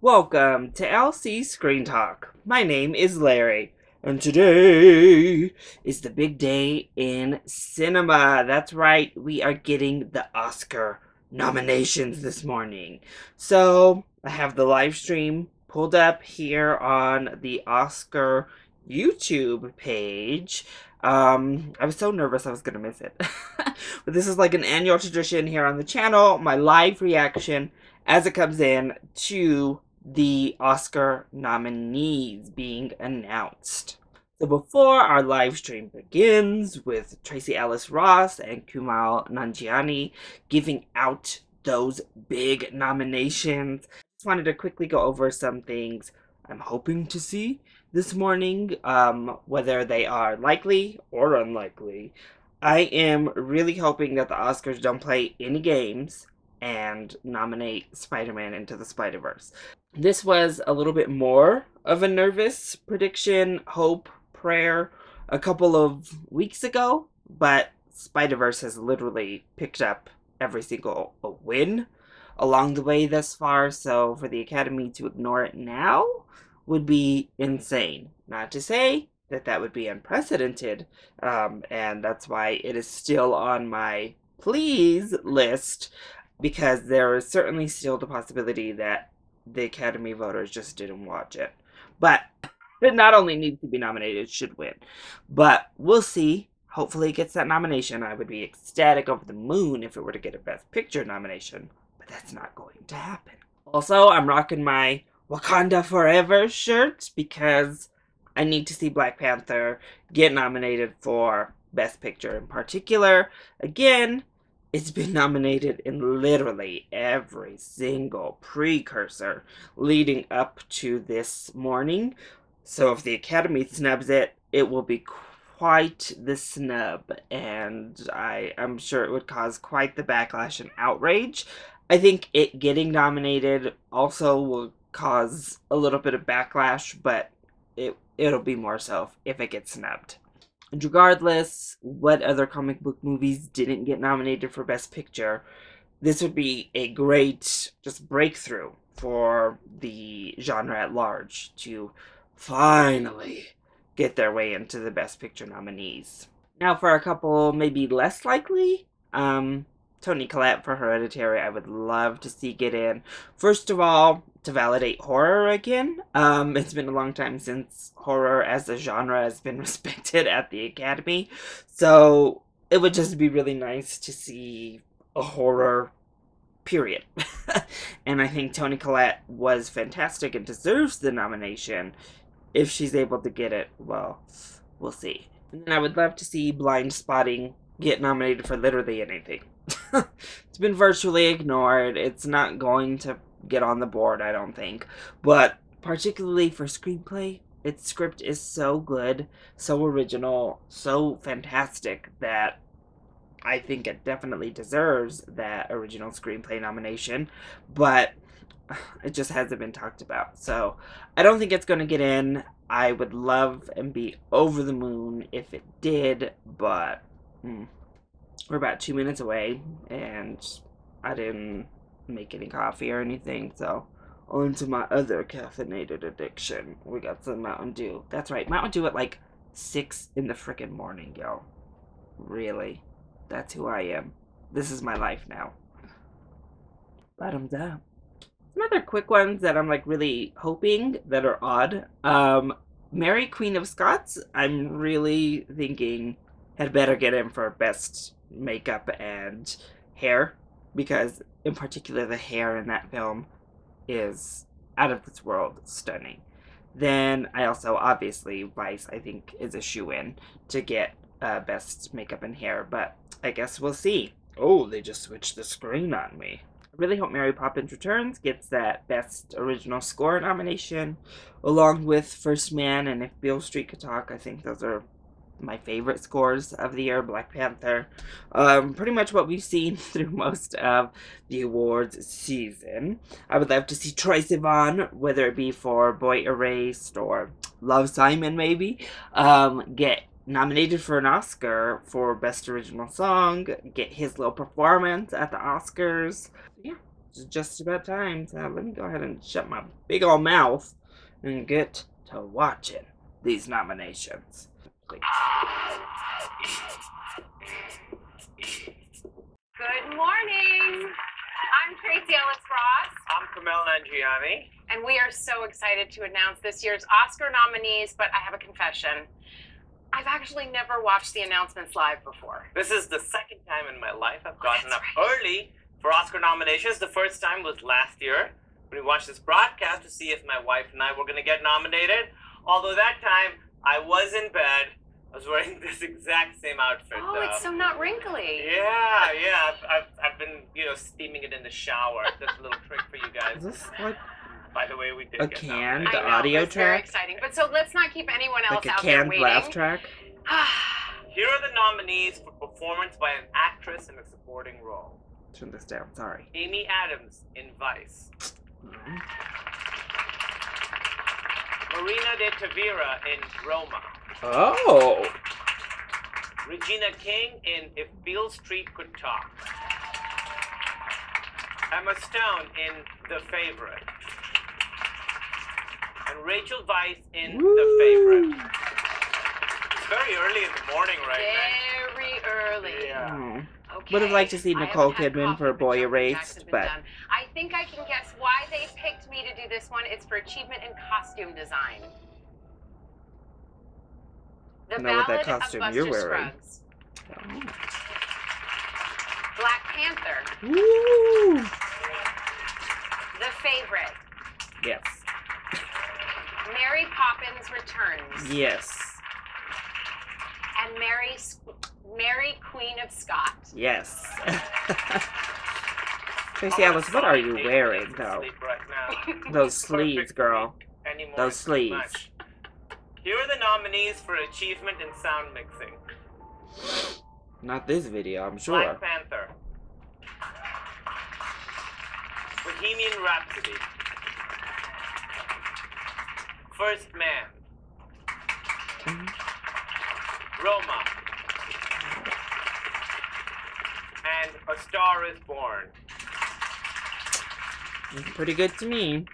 Welcome to LC Screen Talk. My name is Larry, and today is the big day in cinema. That's right, we are getting the Oscar nominations this morning. So, I have the live stream pulled up here on the Oscar YouTube page. I was so nervous I was gonna miss it. But this is like an annual tradition here on the channel, my live reaction as it comes in to the Oscar nominees being announced. So before our live stream begins with Tracy Ellis Ross and Kumail Nanjiani giving out those big nominations, I just wanted to quickly go over some things I'm hoping to see this morning, whether they are likely or unlikely. I am really hoping that the Oscars don't play any games and nominate Spider-Man Into the Spider-Verse. This was a little bit more of a nervous prediction, hope, prayer a couple of weeks ago, but Spider-Verse has literally picked up every single win along the way thus far, so for the Academy to ignore it now would be insane. Not to say that that would be unprecedented, and that's why it is still on my please list, because there is certainly still the possibility that the Academy voters just didn't watch it. But it not only needs to be nominated, it should win. But we'll see. Hopefully it gets that nomination. I would be ecstatic over the moon if it were to get a Best Picture nomination. But that's not going to happen. Also, I'm rocking my Wakanda Forever shirt because I need to see Black Panther get nominated for Best Picture in particular. Again, it's been nominated in literally every single precursor leading up to this morning. So if the Academy snubs it, it will be quite the snub. And I'm sure it would cause quite the backlash and outrage. I think it getting nominated also will cause a little bit of backlash, but it'll be more so if it gets snubbed. And regardless what other comic book movies didn't get nominated for Best Picture, this would be a great just breakthrough for the genre at large to finally get their way into the Best Picture nominees. Now for a couple maybe less likely, Toni Collette for Hereditary, I would love to see get in. First of all, to validate horror again. It's been a long time since horror as a genre has been respected at the Academy. So it would just be really nice to see a horror, period. And I think Toni Collette was fantastic and deserves the nomination. If she's able to get it, well, we'll see. And then I would love to see Blind Spotting get nominated for literally anything. It's been virtually ignored. It's not going to get on the board, I don't think. But particularly for screenplay, its script is so good, so original, so fantastic that I think it definitely deserves that original screenplay nomination. But it just hasn't been talked about. So I don't think it's going to get in. I would love and be over the moon if it did, but we're about 2 minutes away, and I didn't make any coffee or anything, so on to my other caffeinated addiction. We got some Mountain Dew. That's right, Mountain Dew at like 6 in the frickin' morning, yo. Really? That's who I am. This is my life now. Bottoms up. Some other quick ones that I'm like really hoping that are odd. Mary Queen of Scots, I'm really thinking had better get in for Best Makeup and Hair, because in particular the hair in that film is out of this world stunning. Then I also, obviously, Vice I think is a shoe-in to get Best Makeup and Hair, but I guess we'll see. Oh, they just switched the screen on me. I really hope Mary Poppins Returns gets that Best Original Score nomination, along with First Man and If Beale Street Could Talk. I think those are my favorite scores of the year. Black Panther. Pretty much what we've seen through most of the awards season. I would love to see Troye Sivan, whether it be for Boy Erased or Love, Simon maybe, get nominated for an Oscar for Best Original Song, get his little performance at the Oscars. Yeah, It's just about time. So let me go ahead and shut my big old mouth and get to watching these nominations. Please. Good morning. I'm Tracy Ellis Ross. I'm Kamel Nanjiani. And we are so excited to announce this year's Oscar nominees, but I have a confession. I've actually never watched the announcements live before. This is the second time in my life I've gotten up early for Oscar nominations. The first time was last year when we watched this broadcast to see if my wife and I were going to get nominated. Although that time I was in bed. I was wearing this exact same outfit. Oh, it's so not wrinkly. Yeah. I've been, steaming it in the shower. That's a little trick for you guys. Is this like By the way, we did a get canned nominated. audio it's very track? exciting. But so let's not keep anyone else Like a out there canned waiting. laugh track? Here are the nominees for performance by an actress in a supporting role. Turn this down, sorry. Amy Adams in Vice. Marina de Tavira in Roma. Oh! Regina King in If Beale Street Could Talk. Emma Stone in The Favorite. And Rachel Weisz in The Favorite. It's very early in the morning right now. Very early. Yeah. Okay. Would have liked to see I Nicole haven't had Kidman coffee, for but Boy jumping Erased, jacks have been but done. I think I can guess why they picked me to do this one. It's for achievement in costume design. The I know what that Ballad costume of Buster you're wearing. Scruggs. Black Panther. Woo! The Favorite. Yes. Mary Poppins Returns. Yes. And Mary Queen of Scots. Yes. Tracy Ellis, what are you wearing, though? Right Those sleeves, girl. Anymore, Those it's too sleeves. much. Here are the nominees for achievement in sound mixing. Not this video, I'm sure. Black Panther. Bohemian Rhapsody. First Man. Roma. And A Star Is Born. Pretty good to me.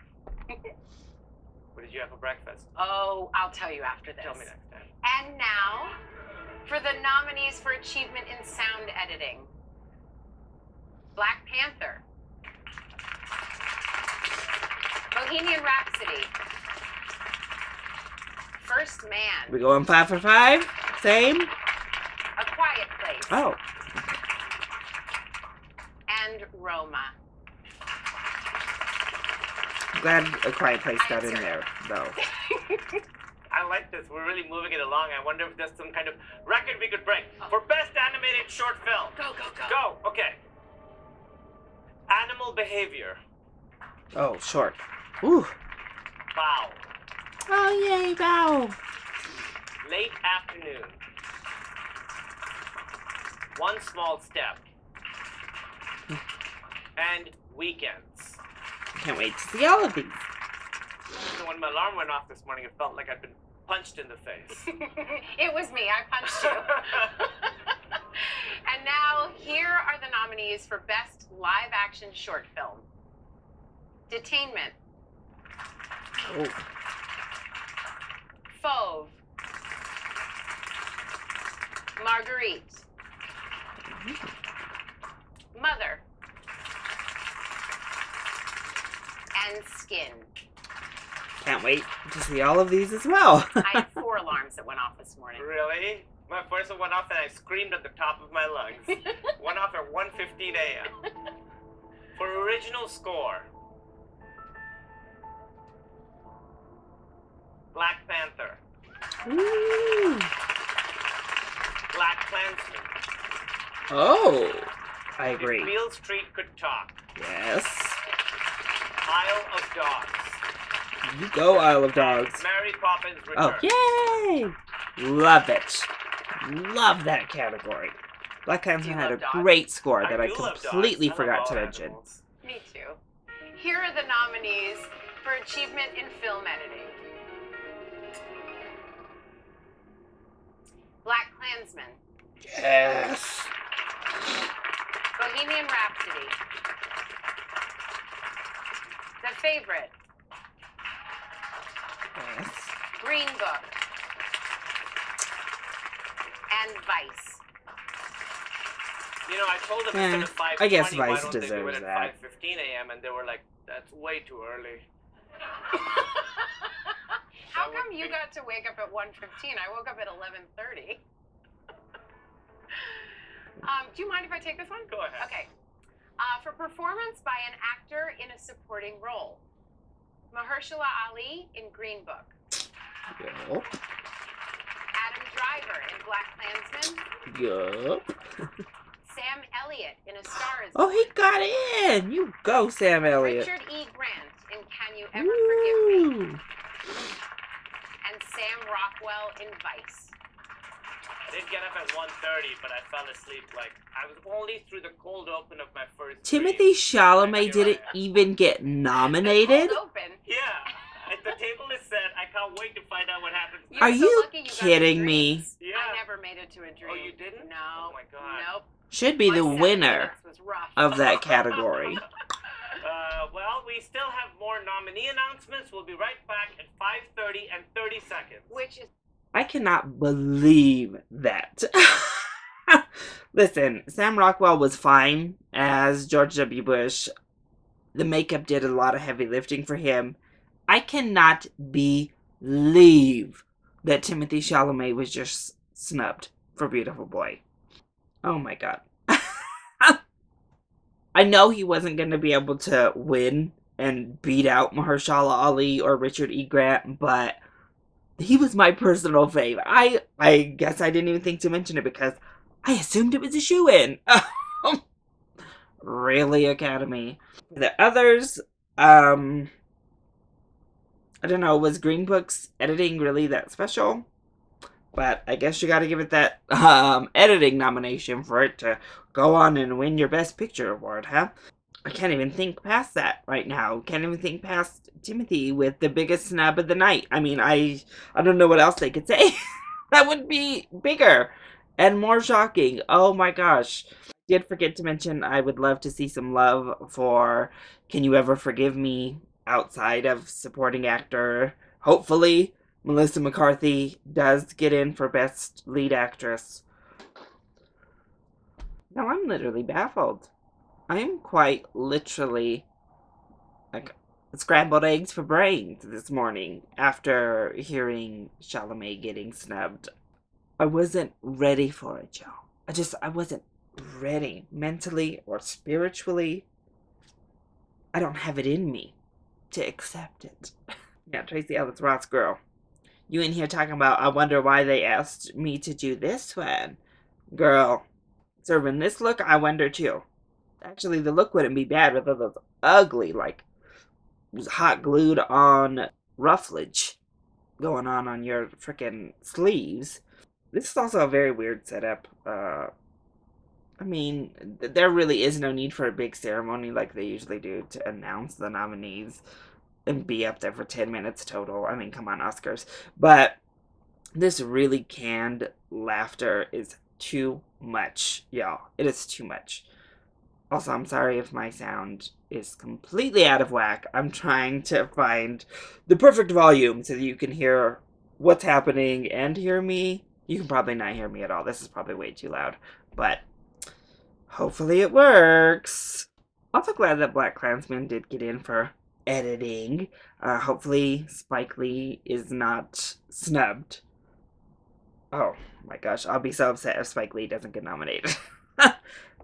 What did you have for breakfast? Oh, I'll tell you after this. Tell me next time. And now, for the nominees for achievement in sound editing. Black Panther. Bohemian Rhapsody. First Man. We going 5 for 5? Same? A Quiet Place. Oh. And Roma. Glad A Quiet Place got in there, though. I like this. We're really moving it along. I wonder if there's some kind of record we could break for best animated short film. Go. Go. Okay. Animal Behavior. Oh, short. Ooh. Bow. Oh, yay, bow. Late Afternoon. One Small Step. And Weekends. Can't wait to see all of these. So when my alarm went off this morning, it felt like I'd been punched in the face. It was me. I punched you. And now, here are the nominees for Best Live Action Short Film. Detainment. Oh. Fauve. Marguerite. Mother. And Skin. Can't wait to see all of these as well. I had 4 alarms that went off this morning. Really? My first one went off and I screamed at the top of my lungs. Went off at 1:15 a.m. For original score, Black Panther, Ooh. Black Klansman, Oh, I agree. If Beale Street Could Talk, Yes. Isle of Dogs, You go, Isle of Dogs. Mary Poppins Returns. Oh, yay! Love it. Love that category. Black Klansman had a love dogs? great score that I do love dogs. completely I love forgot all to mention. animals. Me too. Here are the nominees for achievement in film editing. Black Klansman, Yes. Bohemian Rhapsody, The Favorite, Yes. Green Book, and Vice. You know, I told them Yeah, instead of 5:20, I guess why Vice don't they do it deserves at that. 5:15 a.m. and they were like, that's way too early. How come you got to wake up at 1:15? I woke up at 11:30. Do you mind if I take this one? Go ahead. Okay. For performance by an actor in a supporting role. Mahershala Ali in Green Book. Yup. Adam Driver in Black Klansman. Yup. Sam Elliott in A Star Is Oh, he Born. got in. You go, Sam Elliott. Richard E. Grant in Can You Ever Forgive Me? Woo. And Sam Rockwell in Vice. I did get up at 1:30, but I fell asleep. Like, I was only through the cold open of my first Timothy dream. Chalamet didn't even get nominated. Cold open. Yeah. The table is set. I can't wait to find out what happens. You're Are so you lucky got kidding the me? dreams. Yeah. I never made it to a dream. Oh, you didn't? No. Oh my God. Nope. Should be My the 7 winner minutes was rough. of that category. Well, we still have more nominee announcements. We'll be right back at 5:30 and 30 seconds. Which is I cannot believe that. Listen, Sam Rockwell was fine as George W. Bush. The makeup did a lot of heavy lifting for him. I cannot believe that Timothy Chalamet was just snubbed for Beautiful Boy. Oh my God. I know he wasn't going to be able to win and beat out Mahershala Ali or Richard E. Grant, but he was my personal fave. I guess I didn't even think to mention it because I assumed it was a shoo-in. Really, Academy? The others, I don't know, was Green Book's editing really that special? But I guess you gotta give it that editing nomination for it to go on and win your Best Picture award, huh? I can't even think past that right now. Can't even think past Timothy with the biggest snub of the night. I mean, I don't know what else they could say. That would be bigger and more shocking. Oh my gosh. Did forget to mention I would love to see some love for Can You Ever Forgive Me outside of supporting actor. Hopefully Melissa McCarthy does get in for Best Lead Actress. Now I'm literally baffled. I am quite literally like scrambled eggs for brains this morning after hearing Chalamet getting snubbed. I wasn't ready for it, y'all. I wasn't ready mentally or spiritually. I don't have it in me to accept it. Yeah, Tracy Ellis Ross girl. You in here talking about, I wonder why they asked me to do this one. Girl, serving this look, I wonder too. Actually, the look wouldn't be bad with those ugly, like, hot glued on rufflage going on your freaking sleeves. This is also a very weird setup. I mean, there really is no need for a big ceremony like they usually do to announce the nominees and be up there for 10 minutes total. I mean, come on, Oscars. But this really canned laughter is too much, y'all. It is too much. Also, I'm sorry if my sound is completely out of whack. I'm trying to find the perfect volume so that you can hear what's happening and hear me. You can probably not hear me at all. This is probably way too loud. But hopefully it works. Also glad that Black Klansman did get in for editing. Hopefully Spike Lee is not snubbed. Oh my gosh, I'll be so upset if Spike Lee doesn't get nominated.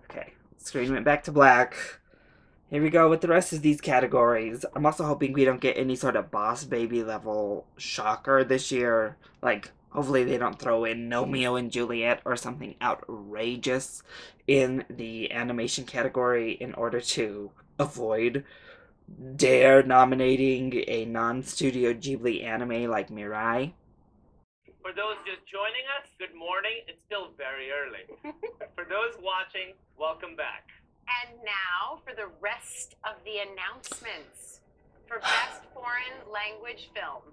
Okay, screen went back to black. Here we go with the rest of these categories. I'm also hoping we don't get any sort of Boss Baby level shocker this year. Like, hopefully they don't throw in Romeo and Juliet or something outrageous in the animation category in order to avoid Dare nominating a non-Studio Ghibli anime like Mirai. For those just joining us, good morning. It's still very early. For those watching, welcome back. And now for the rest of the announcements for Best Foreign Language Film.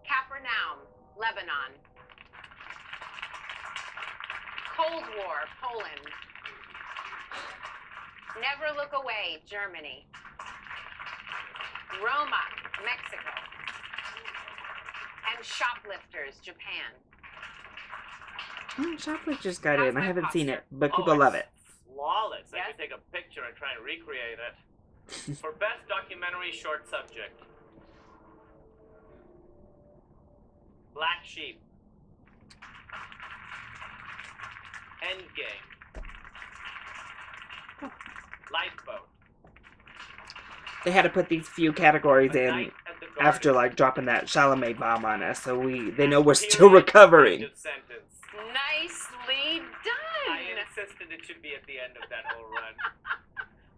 Capernaum, Lebanon. Cold War, Poland. Never Look Away, Germany. Roma, Mexico. And Shoplifters, Japan. Shoplifters got How's in. I my haven't seen posture? it, but people love it. Flawless. I Yes? could take a picture and try and recreate it. For best documentary short subject. Black Sheep. Endgame. Lifeboat. They had to put these few categories A in Night at the after Garden. like dropping that Chalamet bomb on us, so they know we're Period. still recovering. End of sentence. Nicely done. I insisted it should be at the end of that whole run.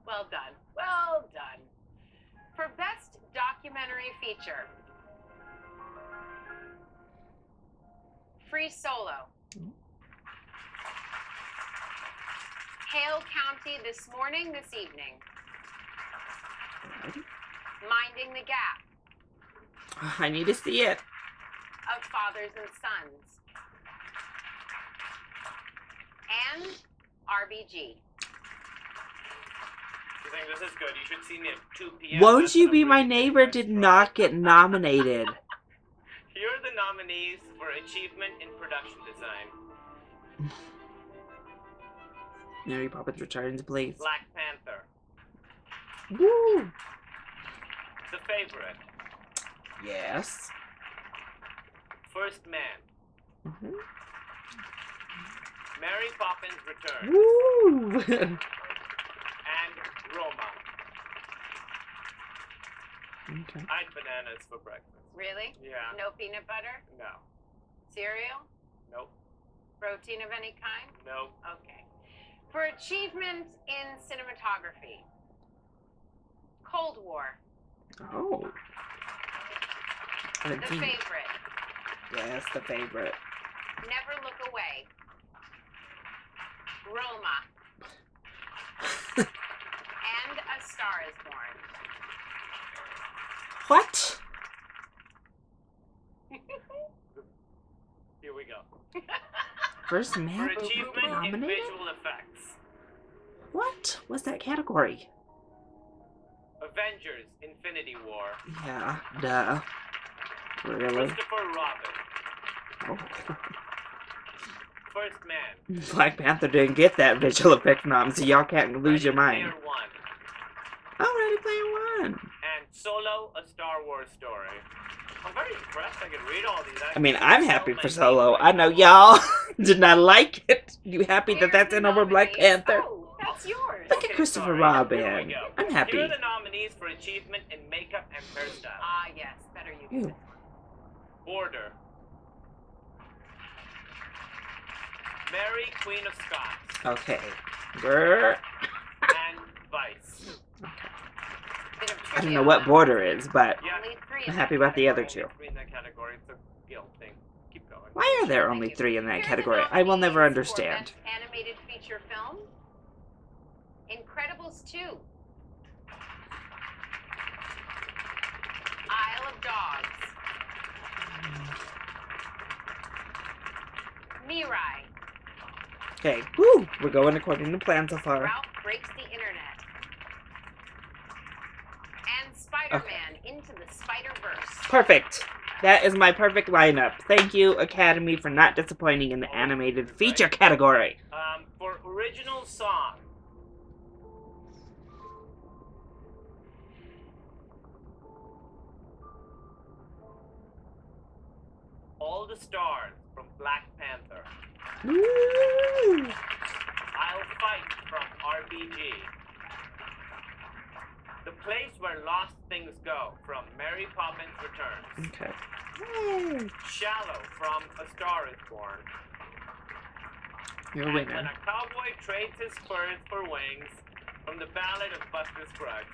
Well done. Well done. For best documentary feature. Free Solo. Hale County This Morning, This Evening. Minding the Gap I need to see it. of Fathers and Sons. And RBG. You think this is good? You should see me at 2 p.m. Won't That's You what Be I'm My really Neighbor thinking. did not get nominated. Here are the nominees for Achievement in Production Design. Mary Poppins Returns, please. Black Panther. Woo! The Favorite. Yes. First Man. Mhm. Mary Poppins Returns. Woo! And Roma. Okay. I had bananas for breakfast. Really? Yeah. No peanut butter? No. Cereal? Nope. Protein of any kind? Nope. Okay. For achievement in cinematography. Cold War. Oh. I The haven't seen it. Favorite. Yes, The Favorite. Never Look Away. Roma. And A Star Is Born. What? Here we go. First For man achievement in nominated? visual effects. What? What's that category? Avengers Infinity War. Yeah, duh. Really? Christopher Robin. Oh. First Man. Black Panther didn't get that visual effect nom, so y'all can't lose your Ready mind. Player One. Oh, Ready Player One. And Solo, A Star Wars Story. I'm very impressed I could read all these. I mean, I'm happy for Solo. I know y'all did not like it. You happy that that's in over Black Panther? Oh, that's yours. Look at Christopher sorry. Robin. Here we go. I'm happy. Here are the nominees for achievement in makeup and hairstyle. Ah, yes. Better you do Ew. this one. Border. Mary, Queen of Scots. Okay. Grr. And Vice. Bit of I don't trivia know on what that. Border is, but Yeah. Only three I'm in happy that about the other category. two. Three in that category. It's a guilt thing. Keep going. Why are there only 3 in that Here are the category? I will never nominees for understand. Best Animated Feature Film. Incredibles 2. Isle of Dogs. Mirai. Okay. Woo! We're going according to plan so far. Ralph Breaks the Internet. And Spider-Man Into the Spider-Verse. Perfect. That is my perfect lineup. Thank you, Academy, for not disappointing in the animated feature category. For original song. All the Stars from Black Panther. Woo! I'll Fight from RBG. The Place Where Lost Things Go from Mary Poppins Returns. Okay. Yay! Shallow from A Star Is Born. You're a And When winner. a Cowboy Trades His Spurs for Wings from The Ballad of Buster Scruggs.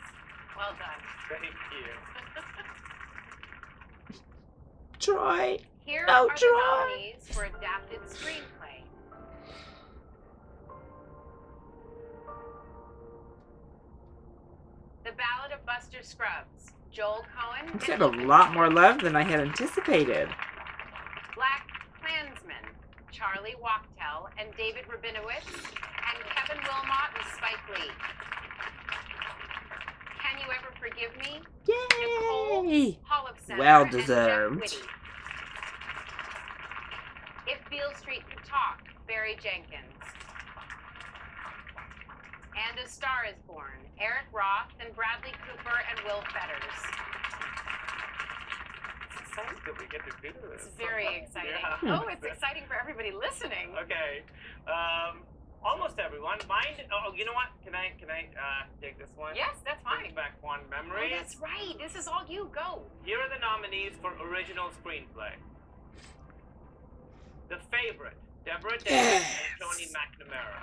Well done. Thank you. Troy. Here Oh, are the Troy. nominees for Adapted Screenplay. The Ballad of Buster Scruggs. Joel Cohen. It's got a lot more love than I had anticipated. Black Klansman. Charlie Wachtel and David Rabinowitz and Kevin Wilmot and Spike Lee. Forgive Me, Yay! Hall of Center, Well and Jeff deserved. Whitty. If Beale Street Could Talk, Barry Jenkins. And A Star Is Born, Eric Roth and Bradley Cooper and Will Fetters. It's exciting that we get to do this. It's very exciting. Yeah. Oh, it's exciting for everybody listening. Okay. Almost everyone. Mind. Oh, you know what? Can I take this one? Yes, that's Brings fine. back fond Oh, memories. that's right. This is all you. Go. Here are the nominees for original screenplay. The Favorite, Deborah Davis and Tony McNamara.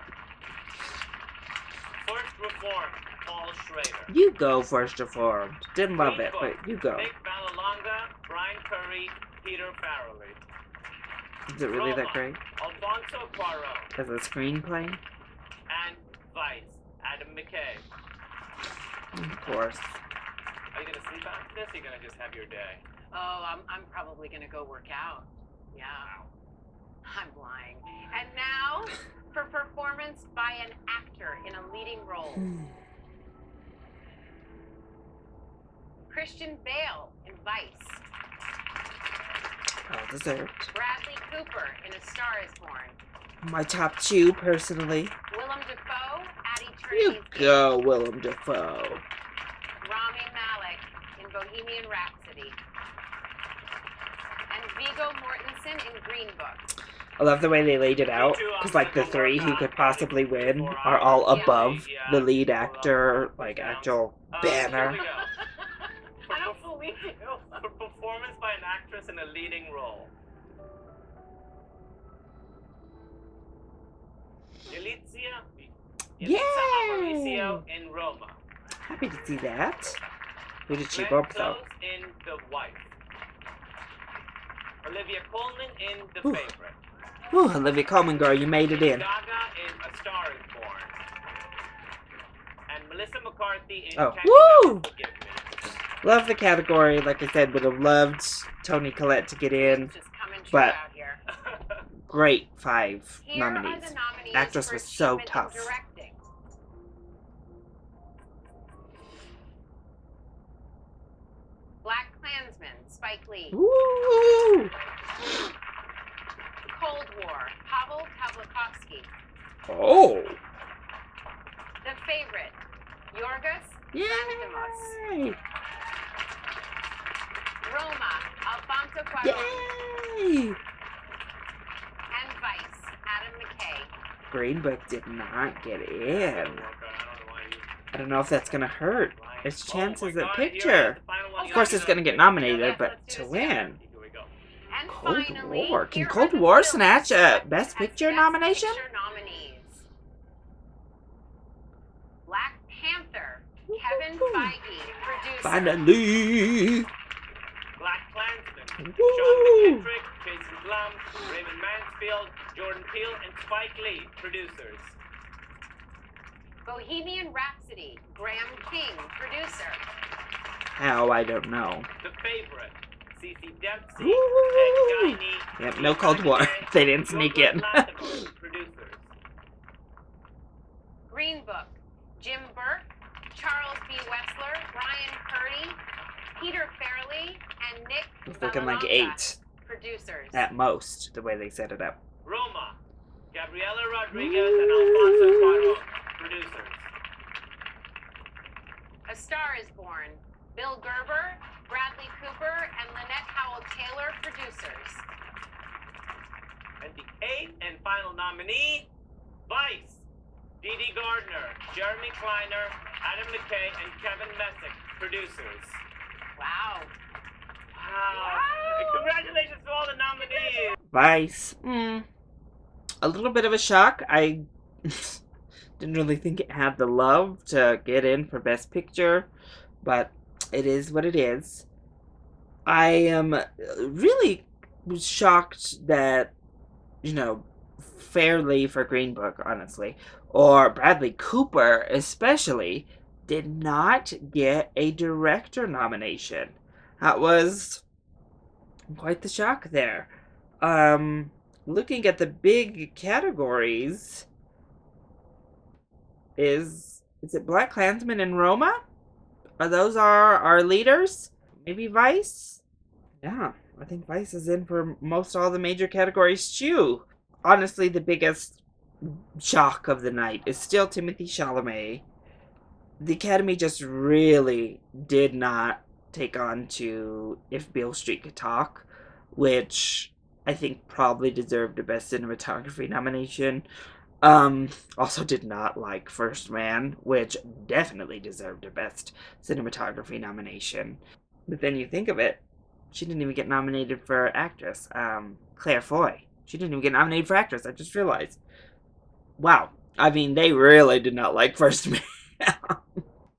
First Reformed, Paul Schrader. You go, First Reformed. Didn't love it, but you go. Nick Vallelonga, Brian Curry, Peter Farrelly. Is it really that Roma, great? Alfonso Cuarón. As a screenplay? And Vice, Adam McKay. Of course. Are you gonna sleep after this? Or are you gonna just have your day? Oh, I'm probably gonna go work out. Yeah. I'm lying. And now, for performance by an actor in a leading role. Christian Bale in Vice. Well deserved. Bradley Cooper in A Star Is Born. My top two, personally. Willem Dafoe, Addie You Trinity's go, Willem Dafoe. Rami Malek in Bohemian Rhapsody. And Viggo Mortensen in Green Book. I love the way they laid it out, because like the three who could possibly win are all above the lead actor, like actual banner. Here we go. I don't believe you. For performance by an actress in a leading role. Yalitza Yay! Aparicio in Roma. Happy to see that. Who did she Glenn vote though? Close in The Wife. Olivia Colman in The Ooh. Favorite. Ooh, Olivia Colman, girl, you made it in. Gaga in A Star Is Born. And Melissa McCarthy in Oh. Candy Woo! Forgive Me. Love the category. Like I said, would have loved Toni Collette to get in. Just coming true But- out here. Great 5 Here are nominees. the nominees Actress for was so achievement in tough. Directing. Black Klansman, Spike Lee. Woo! Cold War, Pavel Pavlikovsky. Oh! The Favorite, Yorgos Lanthimos. Yay! Roma, Alfonso Cuarón. Yay! And Vice, Adam McKay. Green Book did not get in. I don't know if that's gonna hurt its Oh chances my at God, picture. here is the final one. Of course, it's gonna get nominated, but to win. Here we go. And Cold finally, War. Can here are Cold the War films snatch a selected Best as Picture Best nomination? Picture nominees. Black Panther, Kevin Feige, producer. Finally! Black Klansman, Woo! Sean McKittrick, Jason Blum, Raymond Mansfield, Jordan Peele, and Spike Lee, producers. Bohemian Rhapsody, Graham King, producer. How? I don't know. The Favorite, Cece Dempsey, Woo! Ed Guiney, Yep, no Cold War. They didn't sneak in. Lanthimos, producers. Green Book, Jim Burke, Charles B. Wessler, Brian Purdy, Peter Farrelly, and Nick It's looking like Vallelonga, 8 producers. at most, the way they set it up. Roma, Gabriela Rodriguez, and Alfonso Cuarón, producers. A Star Is Born, Bill Gerber, Bradley Cooper, and Lynette Howell-Taylor, producers. And the 8th and final nominee, Vice, Dee Gardner, Jeremy Kleiner, Adam McKay, and Kevin Messick, producers. Wow. Wow. And congratulations to all the nominees. Vice. A little bit of a shock. I didn't really think it had the love to get in for Best Picture, but it is what it is. I am really shocked that, fairly for Green Book, honestly, or Bradley Cooper especially, did not get a director nomination. That was quite the shock there. Looking at the big categories, is it Black Klansman and Roma? those are our leaders. Maybe Vice? Yeah, I think Vice is in for most all the major categories too. Honestly, the biggest shock of the night is still Timothée Chalamet. The Academy just really did not take on to If Beale Street Could Talk, which I think probably deserved a Best Cinematography nomination. Also did not like First Man, which definitely deserved a Best Cinematography nomination. But then you think of it, she didn't even get nominated for actress. Claire Foy. She didn't even get nominated for actress, I just realized. Wow. I mean, they really did not like First Man.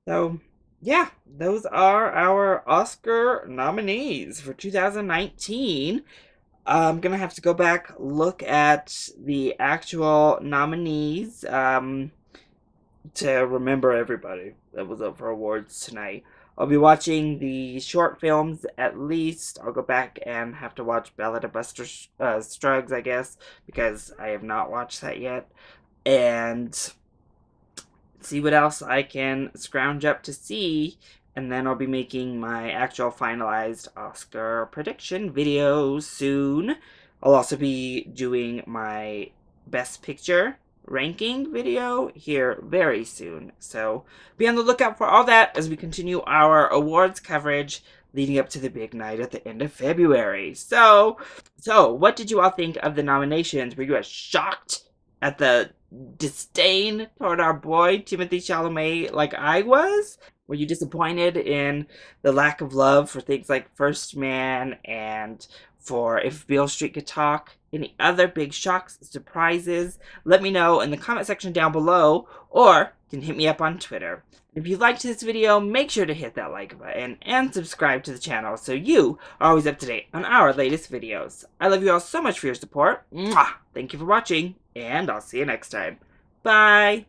So, yeah, those are our Oscar nominees for 2019. I'm gonna have to go back, look at the actual nominees to remember everybody that was up for awards tonight. I'll be watching the short films at least. I'll go back and have to watch Ballad of Buster Scruggs, I guess, because I have not watched that yet. And see what else I can scrounge up to see, and then I'll be making my actual finalized Oscar prediction video soon. I'll also be doing my Best Picture ranking video here very soon, so be on the lookout for all that as we continue our awards coverage leading up to the big night at the end of February. So what did you all think of the nominations? Were you as shocked at the disdain toward our boy Timothée Chalamet like I was? Were you disappointed in the lack of love for things like First Man and for If Beale Street Could Talk? Any other big shocks, surprises? Let me know in the comment section down below, or you can hit me up on Twitter. If you liked this video, make sure to hit that like button and subscribe to the channel so you are always up to date on our latest videos. I love you all so much for your support. Mwah! Thank you for watching, and I'll see you next time. Bye!